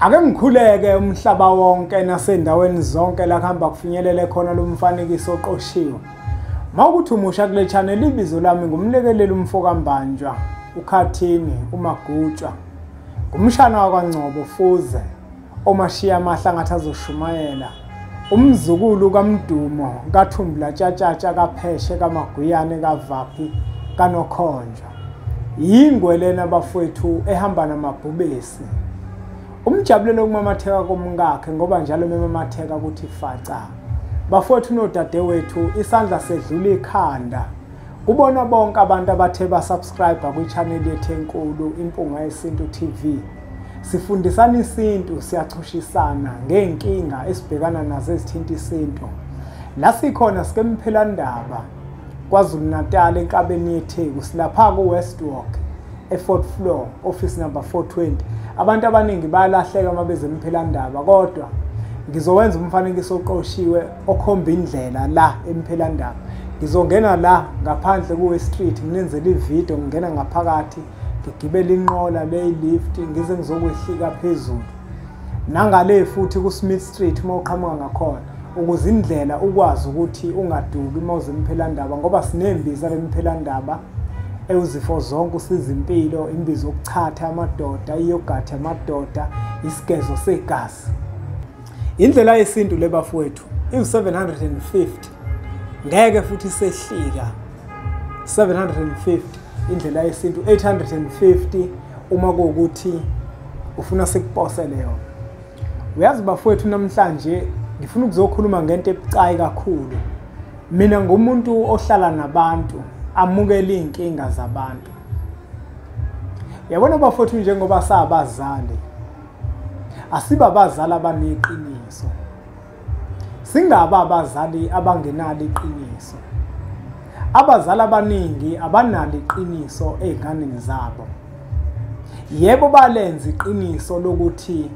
Ake ngikhuleke umhlaba wonke nasendaweni zonke la kuhamba kufinyelele khona lo mfanekiso oqoshiwe. Mawukuthi umusha kule channel ibizo lami ngumlekeleli umfoka Mbanjwa, uKhathini, uMagutshwa. Ngumshana wakwaNgcobo Fuze, omashiya amahla ngathi azoshumayela. Umzukulu kaMdumo, kaThumbula Tshatatsha, kaPheshe, kaMaguyane, kaVaphi, kaNokhonjwa. Yingwelena bafowethu ehamba namabhubesi. Umjabulelo kumamatheka komngakhe ngoba njalo memamatheka ukuthi faca. Bafowethu nodadewethu isandla sedlula ikhanda. Kubona bonke abantu abathe basubscribe kwi-channel yethu enkulu Impunga Yesintu TV. Sifundisana isintu, siyachushisana ngeenkinga esibhekana nazo ezithinta isintu. La sikhona sikemphelandaba KwaZulu Natal enkabeni yeTheku, silapha ku-West Walk e-4th floor, office number 420. Abantu abaningi bayalahleka uma beze emphelandaba, kodwa ngizowenza umfanekiso oqoshiwe okhomba indlela la emphelandaba. Ngizongena la ngaphandle kuwe-street, nginenzele ividiyo, ngingena ngaphakathi, ngigibele inqola le-lift, ngize ngizokwehlika phezulu. Nangale futhi ku-Smith Street uma uqhamuka ngakhona, ukuze indlela ukwazi ukuthi ungaduki uma uze emphelandaba, ngoba sinembiza lemphelandaba ezifo zonke, usiza impilo, imbizo yokuchatha amadoda, iyogathi amadoda, isigezo segazi. Indlela yesintu le bafowethu i-750, ngeke futhi sehlika. 750 indlela yesintu, 850 uma kuwukuthi ufuna sikuposele yona. Uyazi bafowethu, namhlanje ngifuna ukuzokhuluma ngento ebucayi kakhulu. Mina ngumuntu ohlala nabantu, amukela inkinga zabantu. Yabona bafowethu, njengoba sabazali, asiba abazali abaneqiniso, singaba abazali abangenalo iqiniso. Abazali abaningi abanalo iqiniso ezinganeni zabo. Yebo balenza iqiniso lokuthi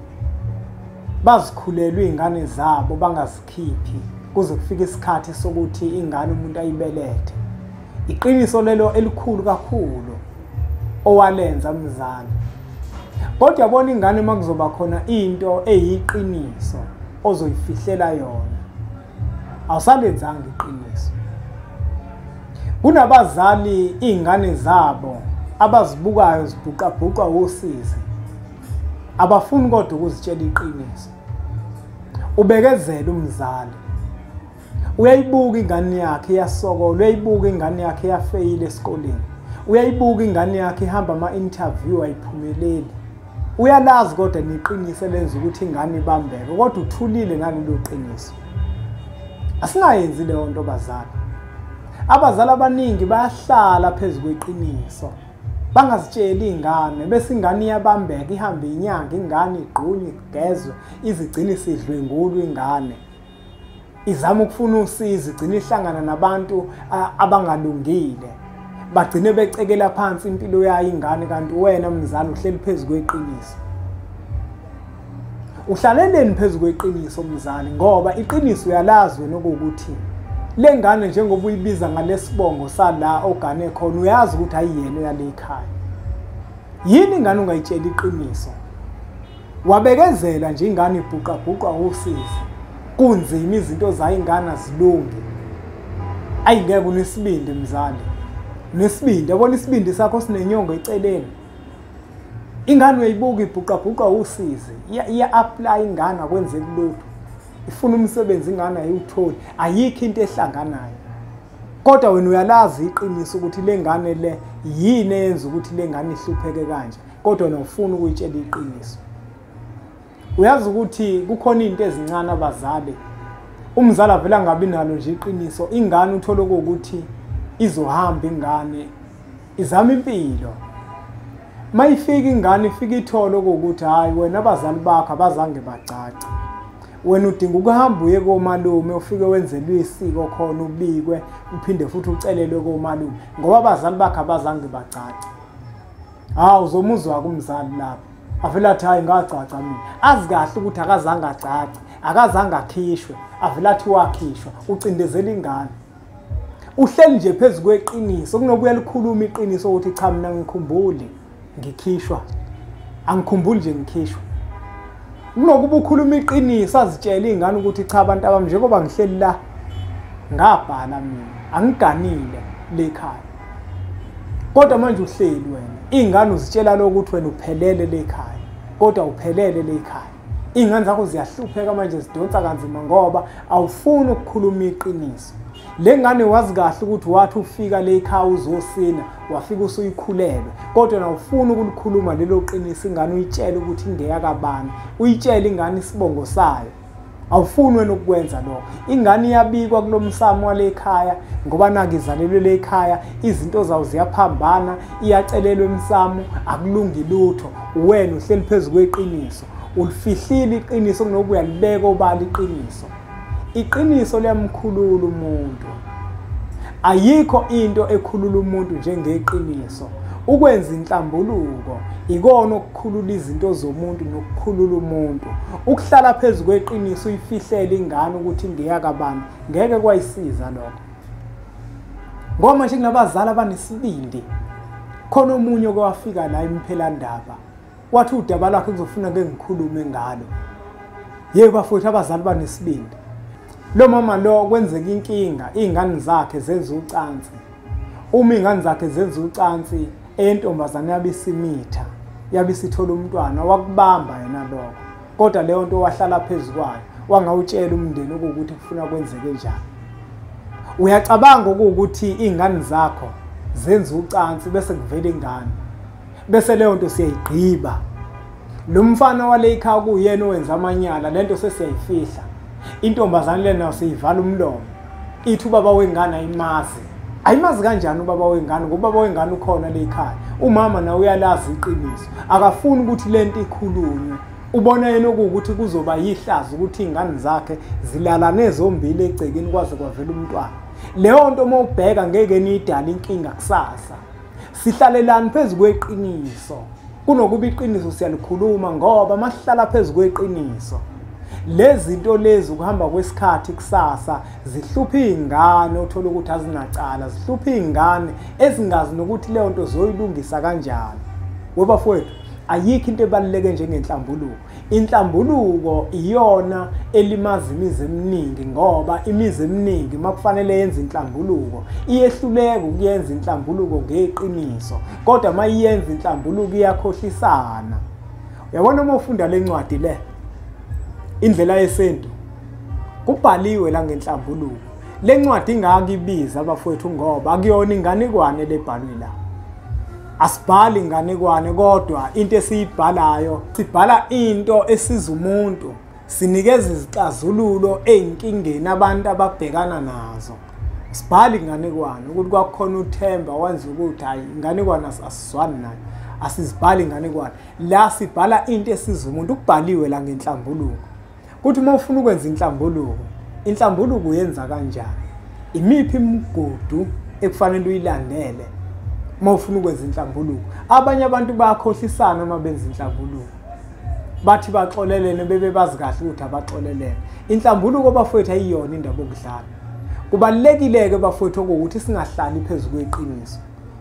bazikhulelwe izingane zabo bangazikhiphi kuze kufike isikhathi sokuthi ingane umuntu ayibelethe. Iqiniso lelo elikhulu kakhulu owalenza umzali. Kodwa yabona ingane makuzoba khona into eyiqiniso ozoyifihlela yona, awusalenzanga iqiniso. Kunabazali izingane zabo abazibukayo zibhuqabhuqa usizi, abafuni kodwa ukuzitshela iqiniso. Ubekezela umzali, uyayibuka ingane yakhe iyasokola, uyayibuka ingane yakhe iyafeyila esikoleni, uyayibuka ingane yakhe ihamba ama-interview ayiphumeleli. Uyalazi kodwa neqiniso lenza ukuthi ingane ibambeke, kodwa uthulile ngalelo qiniso. Asingayenzi leyo nto bazali. Abazali abaningi bayahlala phezu kweqiniso, bangazitsheli ingane, bese ingane iyabambeka, ihambe inyanga, ingane igqunywe, igezwe, izigcine isidlwengulwa ingane. Izama ukufuna usizo, igcine ihlangana nabantu abangalungile, bagcine becekela phansi impilo yayo ingane, kanti wena mzali uhleli phezu kweqiniso. Uhlaleleni phezu kweqiniso mzali, ngoba iqiniso uyalazi wena ukuthi le ngane njengoba uyibiza ngalesibongo sala ogane khona, uyazi ukuthi ayiyena yale ekhaya. Yini ingane ungayitshela iqiniso? Wabekezela nje ingane ibhuqabhuqa usizi, kunzima izinto zayo ingane azilungi. Ayingeke unesibindi mzali, nesibindi. Yabona isibindi sakho sinenyongo eceleni. Ingane uyayibuka ibhuqabhuqa usizi, iya-apply ingane akwenzeki lutho. Ifuna umsebenzi ingane ayiwutholi, ayikho into ehlanganayo. Kodwa wena uyalazi iqiniso ukuthi le ngane le yini eyenza ukuthi le ngane ihlupheke kanje, kodwa wena ufuna ukuyitshela iqiniso. Uyazi ukuthi kukhona into ezincane abazali, umzali avela ngabi nalo nje iqiniso, ingane uthola ukuthi izohamba ingane izama impilo. Mayifika ingane ifika ithole ukuthi hayi wena abazali bakho abazange bacaca. Wena udinga ukuhamba uye komalume, ufike wenzelwe isiko khona, ubikwe, uphinde futhi ucelelwe komalume, ngoba abazali bakho abazange bacaca. Uzomuzwa kumzali lapho, avela athi hayi ngacaca mina. Azi kahle ukuthi akazange acace, akazange akhishwe, avela athi wakhishwa, ucindezela ingane. Uhleli nje phezu kweqiniso, kunobuye likhuluma iqiniso ukuthi cha mina ngikhumbuli ngikhishwa, angikhumbuli nje ngikhishwa. kunokuba ukhuluma iqiniso azitshela izingane ukuthi cha abantu abami njengoba ngihleli la ngabhala mina angiganile lekhaya kodwa manje uhleli wena izingane uzitshela lokho ukuthi wena uphelele lekhaya kodwa uphelele lekhaya izingane zakho ziyahlupheka manje zidonsa kanzima ngoba awufuni ukukhuluma iqiniso le ngane wazi kahle ukuthi wathi ufika lekhaya uzosina wafika usuyikhulelwe kodwa na ufuna ukulikhuluma lelo qiniso ingane uyitshela ukuthi ingeya kabani uyitshela ingane isibongo sayo awufuni wena ukwenza lokho ingane iyabikwa kulomsamo walekhaya ngoba nakizalelwe lekhaya izinto zawo ziyaphambana iyacelelwa emsamo akulungi lutho wena uhleli phezulu kweqiniso ulifihlile iqiniso kunokuya libeka obala iqiniso iqiniso liyamkhulula umuntu ayikho into ekhulula umuntu njengeqiniso ukwenza inhlambuluko ikona okukhulula izinto zomuntu nokukhulula umuntu ukuhlala phezulu kweqiniso uyifihlele ingane ukuthi ingeya kabani ngeke kwayisiza lokho ngoba manje kunabazali abanesibindi khona omunye okwafika la imphelandaba wathi udaba lwakhe kuzofuna ke ngikhulume ngalo yebo bafowethu abazali banesibindi lo mama lo kwenzeka inkinga izingane zakhe zenza ucansi uma izingane zakhe zenza ucansi entombazana yabisimitha yabisithola umntwana wakubamba yena lokho kodwa leyo nto wahlala phezulu kwayo wangawutshela umndeni ukuthi kufuna kwenzeke njani uyacabanga ukuthi izingane zakho zenza ucansi bese kuvela ingane bese leyo nto siyayigqiba lo mfana wale ekhaya kuyena owenza amanyala lento sesiyayifihla intombazane lena siyivala umlomo ithi ubaba wengane ayimazi kanjani ubaba wengane ngoba ubaba wengane ukhona le ekhaya umama nawe uyalazi iqiniso akafuni ukuthi lento ikhulunywe ubona yena ukuthi kuzoba yihlazo ukuthi izingane zakhe zilala nezombili egcekeni kwaze kwavela umntwana leyo nto mawubheka ngeke nidala inkinga kusasa sihlalelani phezulu kweqiniso kunokuba iqiniso siyalikhuluma ngoba masihlala phezulu kweqiniso lezi zinto lezi ukuhamba kwesikhathi kusasa zihlupha izingane uthola ukuthi azinacala zihlupha izingane ezingazi nokuthi leyo nto zoyilungisa kanjani webafowethu ayikho into ebaluleke njengenhlambuluko inhlambuluko iyona elimaza imizi eminingi ngoba imizi eminingi makufanele yenze inhlambuluko iyehluleka ukuyenza inhlambuluko ngeqiniso kodwa mayiyenza inhlambuluko iyakhohlisana uyabona uma ufunda le ncwadi le indlela yesintu kubhaliwe la ngenhlambuluko le ncwadi ingakibiza abafowethu ngoba akuyona inganekwane lebhalwe la asibhali inganekwane kodwa into esiyibhalayo sibhala into esiza umuntu sinikeza izixazululo ezinkingeni abantu ababhekana nazo sibhali inganekwane ukuthi kwakhona uThemba wenza ukuthi hayi inganekwane asizwani nayo asizibhali inganekwane la sibhala into esiza umuntu ukubhaliwe la ngenhlambuluko kuthi uma ufuna ukwenza inhlambuluko uyenza kanjani imiphi imigudu ekufanele uyilandele uma ufuna ukwenza inhlambuluko abanye abantu bayakhohlisana uma benza inhlambuluko bathi baxolelene bebe bazi kahle ukuthi abaxolelene inhlambuluko bafowethu ayiyona indaba yokudlala kubalekile bafowethu ukuthi singahlali phezulu kweqiniso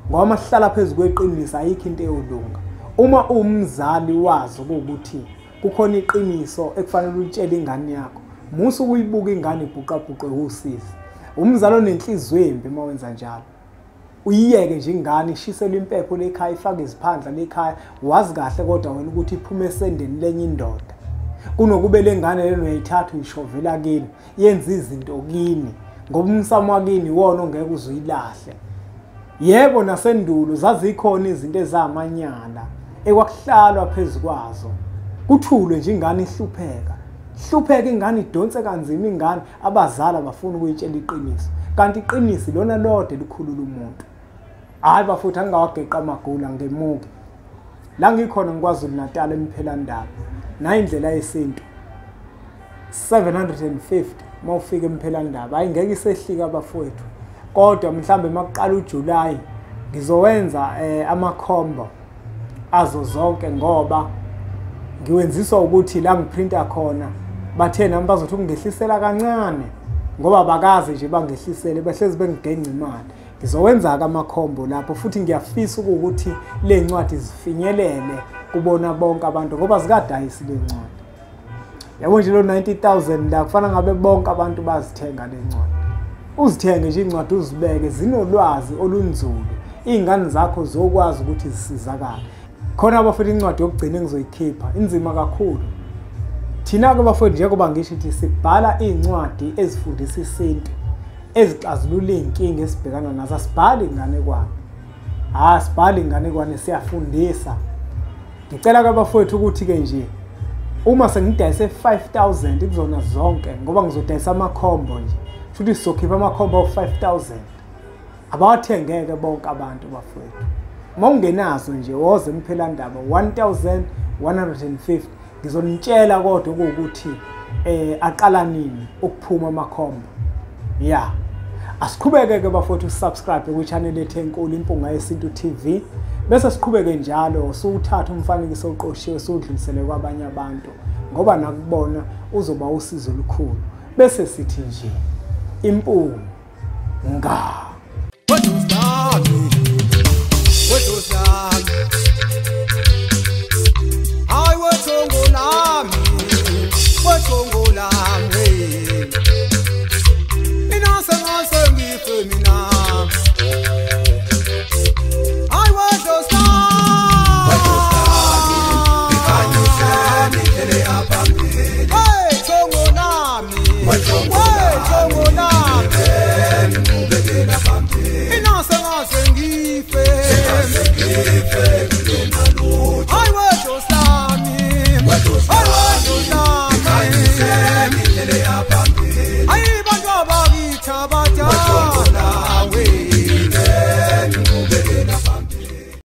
ngoba sihlala phezulu kweqiniso ayikho into eyolunga uma umzali wazi ukuthi kukhona iqiniso ekufanele ulitshele ingane yakho musu ukuyibuka ingane ibhuqabhuqe usisi umzali onenhliziyo embi uma wenza njalo uyiyeke nje ingane ishiselwe impepho lekhaya ifake iziphandla lekhaya wazi kahle kodwa wena ukuthi iphume esendeni lenye indoda kunokube lengane lelo uyayithatha uyishovela kini yenza izinto kini ngoba umsamo wakini wona ongeke uzuyilahle yebo nasendulo zazikhona izinto ezamanyala ekwakuhlalwa phezulu kwazo kuthulwe nje ingane ihlupheka ingane idonse kanzima ingane abazali bafuna ukuyitshela iqiniso kanti iqiniso lona lodwa likhulula umuntu hayi bafutha angawageqa amagula ngemuke la ngikhona ngikwaZulu Natal eMphelandaba na indlela yesintu 750 mawufika eMphelandaba hayi ngeke isehlika abafowethu kodwa mhlambe makuqala uJuly ngizowenza amakhombo azo zonke ngoba ngiwenziswa ukuthi la ngiprinta khona bathe nami bazothi ungehlisela kancane ngoba bakaze nje bangehlisele behlezi bengigenca imali ngizowenza amakhombo lapho futhi ngiyafisa ukuthi le ncwadi zifinyelele kubona bonke abantu ngoba zikadayisi le ncwadi Yabo nje lo 90,000 la kufana ngabe bonke abantu bazithenga lencwadi. Uzithenge nje incwadi uzibeke zinolwazi olunzulu. Izingane zakho zokwazi ukuthi zisizakala. Khona abafuna incwadi yokugcina engizoyikhipha inzima kakhulu. Thina ke bafowethu njengoba ngisho ukuthi sibhala incwadi ezifundisa isintu, ezixazulula izinkinga esibhekana nazo. Asibhali inganekwane. Sibhali inganekwane siyafundisa. Ngicela ke bafowethu ukuthi ke nje uma sengidayise 5,000 kuzona zonke ngoba ngizodayisa amakhombo nje. Futhi sizokhipha amakhombo of 5,000. Abawathengeke bonke abantu bafowethu. Uma ungenazo nje woze Mphelandaba 1,150 ngizonitshela kodwa ukuthi aqala nini ukuphuma amakhombo. Yeah. Asiqhubeke ke bafowethu subscribe ku channel yethu enkulu Impunga Yesintu TV. Bese siqhubeke njalo usuthatha umfanekiso oqoshiwe usudlulisele kwabanye abantu ngoba nakubona uzoba usizo olukhulu. Bese sithi nje impunga. Hayi wethongo lami